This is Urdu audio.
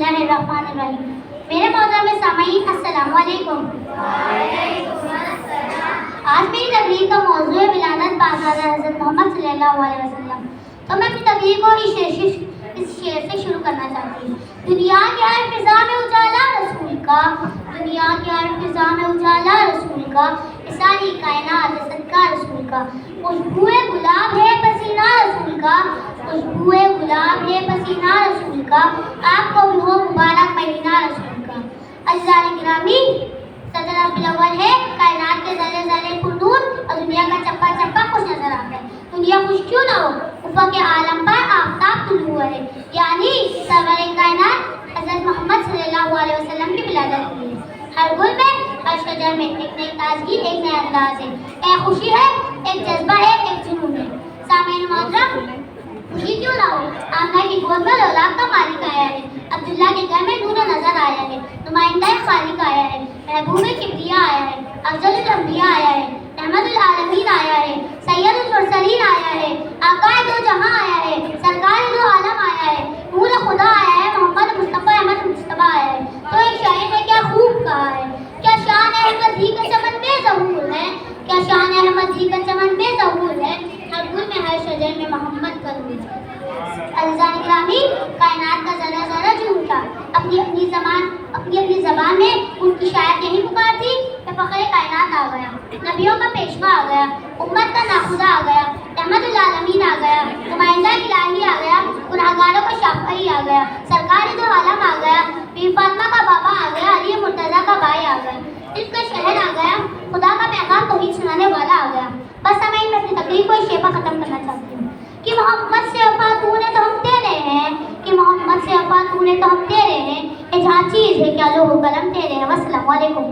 اللہ الرحمن الرحیم۔ میرے محترم سامعین السلام علیکم۔ آج میری تقریر کا موضوع ہے ولادت بازار حضرت محمد صلی اللہ علیہ وسلم۔ تو میں اپنی تقریر کو اس شعر سے شروع کرنا چاہتی ہوں۔ دنیا کے ہر فضا میں اجالا رسول کا، دنیا کے ہر فضا میں اجالا رسول کا، ساری کائنات صدقہ رسول کا، خوشبوئے گلاب ہے پسینہ رسول کا، خوشبوئے گلاب ہے پسینہ رسول کا، آپ کو بھی ہو مبارک مہینہ رسول کا۔ عزیزان گرامی، صدر ربیع الاول ہے، کائنات کے ذرے ذرے پرنور اور دنیا کا چپا چپا خوش نظر آتا ہے۔ دنیا خوش کیوں نہ ہو؟ افق عالم پر آفتاب طلوع ہے، یعنی سرور کائنات حضرت محمد صلی اللہ علیہ وسلم کی ولادت ہوئی ہے۔ ہر گل میں، ہر شجر میں ایک نئی تازگی، ایک نیا انداز ہے، ایک خوشی ہے، ایک جذبہ ہے، ایک جنون ہے۔ سامعین محترم، خوشی کیوں نہ ہو؟ آمنہ کی گود میں اولاد کا مالک آیا ہے، عبداللہ کے گھر میں نور نظر آیا ہے، نمائندہ خالق آیا ہے، محبوب کبریا آیا ہے، افضل الانبیاء آیا ہے، رحمت العالمین آیا ہے، سید المرسلین آیا ہے، آقا دو جہاں آیا ہے، سرکار دو عالم آیا ہے، نور خدا آیا ہے، محمد مصطفیٰ احمد مجتبیٰ آیا ہے۔ تو ایک شاعر نے کیا خوب کہا ہے، کیا شان احمد ہی کا چمن بے ظہور ہے، کیا شان احمد ہی کا چمن بے ظہور ہے، ہر گل میں ہر شجر میں محمد کا نور ہے۔ عزیزان گرامی، کائنات کا ذرہ ذرہ جھوٹا اپنی زبان میں ان کی شاعر یہی پکار تھی کہ فخر کائنات آ گیا، نبیوں کا پیشوا آ گیا، امت کا ناخدا آ گیا، رحمت العالمین آ گیا، نمائندہ الہی آ گیا، گناہگاروں کا شافعی آ گیا، سرکار دو عالم آ گیا، بی فاطمہ کا بابا آ گیا، علی مرتضیٰ کا بھائی آ گیا، اس کا شہر آ گیا، خدا کا پیغام توحید سنانے والا آ گیا۔ بس میں اپنی تقریر کو اس شعر پر ختم کرنا چاہتی ہوں کہ محمد سے وفا تو نے تو ہم تیرے ہیں، کہ محمد سے وفا تو نے تو ہم تیرے ہیں، یہ جہاں چیز ہے کیا لوہ و قلم تیرے ہیں۔ والسلام علیکم۔